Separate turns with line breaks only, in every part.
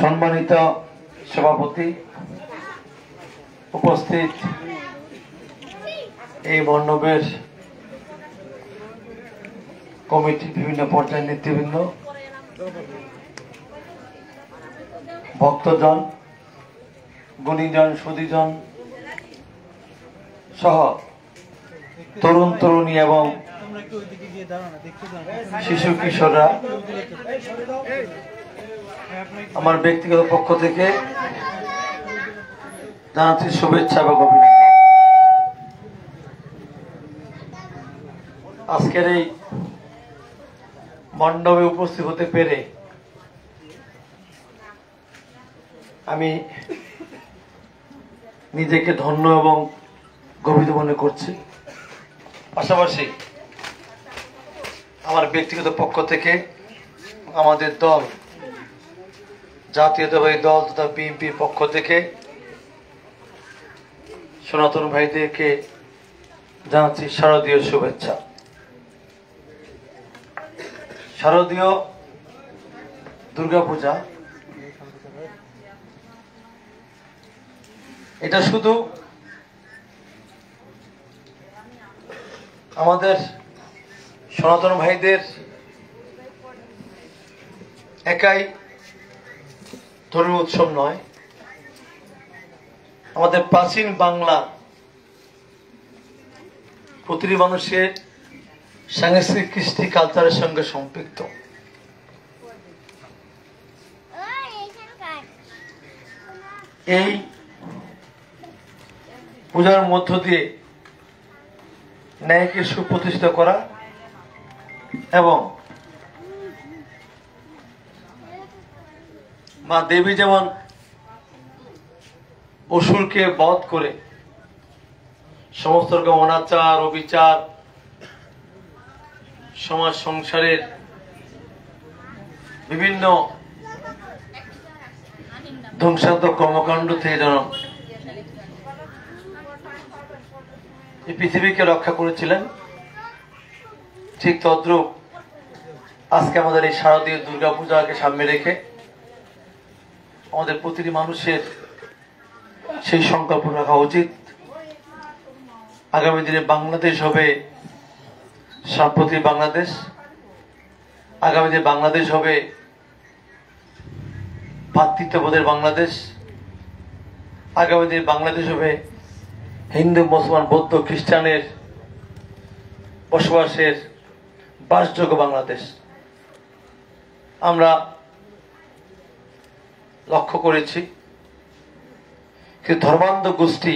সম্মানিত সভাপতি, উপস্থিত এই মণ্ডপের কমিটি, বিভিন্ন পর্যায়ের নেতৃবৃন্দ, ভক্তজন, গুণীজন, সুধীজন সহ তরুণ তরুণী এবং শিশু কিশোররা আমার ব্যক্তিগত পক্ষ থেকে জানাচ্ছি শুভেচ্ছা এবং অভিনন্দন। আজকের এই মণ্ডপে উপস্থিত হতে পেরে আমি নিজেকে ধন্য এবং গর্বিত মনে করছি। পাশাপাশি আমার ব্যক্তিগত পক্ষ থেকে আমাদের দল, জাতীয়তাবাদী দল তথা বিএনপির পক্ষ থেকে সনাতন ভাইদেরকে জানাচ্ছি শারদীয় শুভেচ্ছা। শারদীয় দুর্গাপূজা এটা শুধু আমাদের সনাতন ভাইদের একাই ধর্মীয় উৎসব নয়, আমাদের প্রাচীন বাংলা প্রতিটি মানুষের সাংস্কৃতিক কৃষ্টি কালচারের সঙ্গে সম্পৃক্ত। এই পূজার মধ্য দিয়ে ন্যায়কে সুপ্রতিষ্ঠিত করা এবং মা দেবী যেমন অসুরকে বধ করে সমস্ত রকম অনাচার, অবিচার, সমাজ সংসারের বিভিন্ন ধ্বংসাত্মক কর্মকাণ্ড থেকে যেন এই পৃথিবীকে রক্ষা করেছিলেন, ঠিক তদ্রূপ আজকে আমাদের এই শারদীয় দুর্গাপূজাকে সামনে রেখে আমাদের প্রতিটি মানুষের সেই সংকল্প রাখা উচিত। আগামী দিনে বাংলাদেশ হবে সাম্প্রতিক বাংলাদেশ, আগামী দিনে বাংলাদেশ হবে ভ্রাতৃত্ববোধের বাংলাদেশ, আগামী দিনে বাংলাদেশ হবে হিন্দু, মুসলমান, বৌদ্ধ, খ্রিস্টানের বসবাসের বাসযোগ্য বাংলাদেশ। আমরা লক্ষ্য করেছি কিন্তু ধর্মান্ধ গোষ্ঠী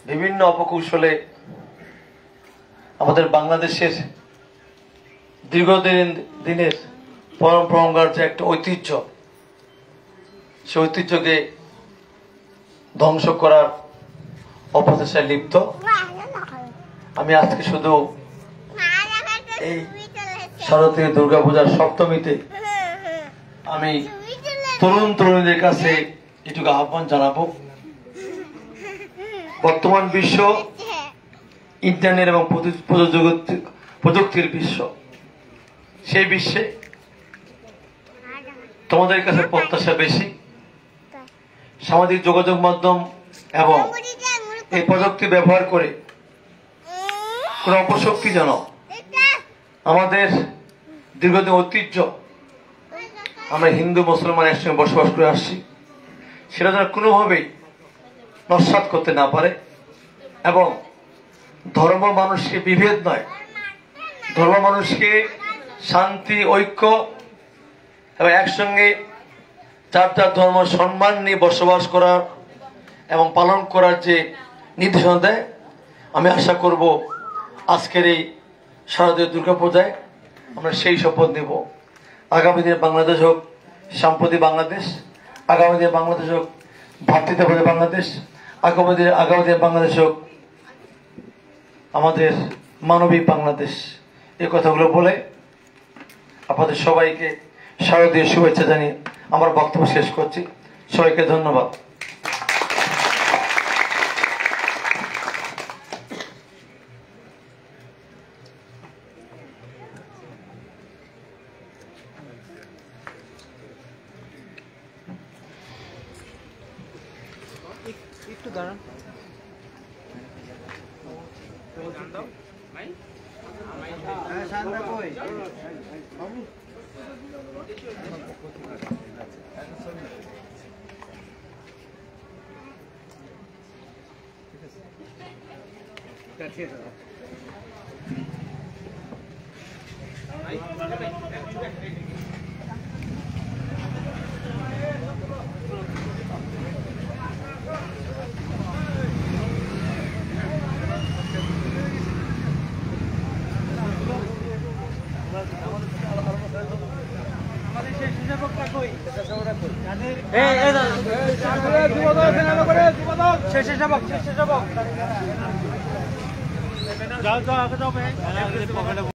বিভিন্ন অপকৌশলে আমাদের বাংলাদেশের দীর্ঘদিনের পরম্পরার যে একটা ঐতিহ্য, সেই ঐতিহ্যকে ধ্বংস করার অপচেষ্টায় লিপ্ত। আমি আজকে শুধু এই শারদীয় দুর্গাপূজার সপ্তমীতে আমি তরুণ তরুণীদের কাছে এটুকু আহ্বান জানাবো। বর্তমান বিশ্ব ইন্টারনেট এবং প্রযুক্তির বিশ্ব, সেই বিশ্বে তোমাদের কাছে প্রত্যাশা বেশি। সামাজিক যোগাযোগ মাধ্যম এবং এই প্রযুক্তি ব্যবহার করে কোন অপশক্তি যেন আমাদের দীর্ঘদিন ঐতিহ্য, আমরা হিন্দু মুসলমান একসঙ্গে বসবাস করে আসছি, সেটা যেন কোনোভাবেই নস্যাৎ করতে না পারে এবং ধর্ম মানুষকে বিভেদ নয়, ধর্ম মানুষকে শান্তি, ঐক্য এবং একসঙ্গে যার যার ধর্ম সম্মান নিয়ে বসবাস করার এবং পালন করার যে নির্দেশনা দেয়, আমি আশা করব আজকের এই শারদীয় দুর্গাপূজায় আমরা সেই শপথ নেব। আগামী দিনে বাংলাদেশ হোক সাম্প্রতিক বাংলাদেশ, আগামী দিনে বাংলাদেশ হোক ভ্রাতৃত্ববোধের বাংলাদেশ, আগামী দিনে বাংলাদেশ হোক আমাদের মানবিক বাংলাদেশ। এই কথাগুলো বলে আপনাদের সবাইকে শারদীয় শুভেচ্ছা জানিয়ে আমার বক্তব্য শেষ করছি। সবাইকে ধন্যবাদ।
একটু দাঁড়ান। যাও যাও আগে যাও।